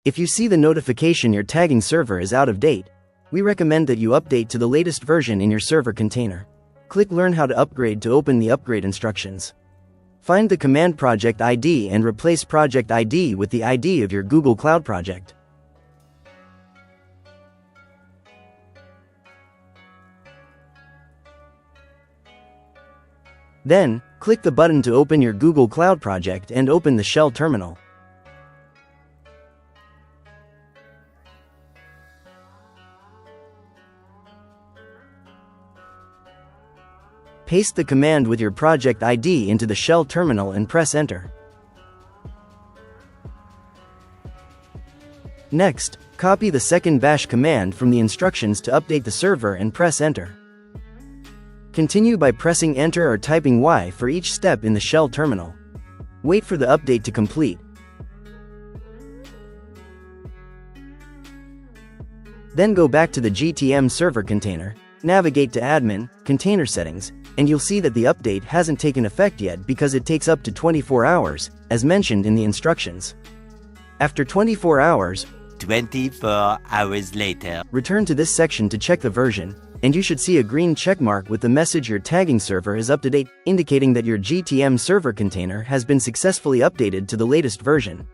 If you see the notification your tagging server is out of date, we recommend that you update to the latest version in your server container. Click Learn how to upgrade to open the upgrade instructions. Find the command project ID and replace project ID with the ID of your Google Cloud project. Then, click the button to open your Google Cloud project and open the Shell terminal. Paste the command with your project ID into the Shell terminal and press Enter. Next, copy the second bash command from the instructions to update the server and press Enter. Continue by pressing Enter or typing Y for each step in the Shell terminal. Wait for the update to complete. Then go back to the GTM server container, navigate to Admin, Container Settings, and you'll see that the update hasn't taken effect yet because it takes up to 24 hours, as mentioned in the instructions. After 24 hours later, return to this section to check the version, and you should see a green checkmark with the message your tagging server is up to date, indicating that your GTM server container has been successfully updated to the latest version.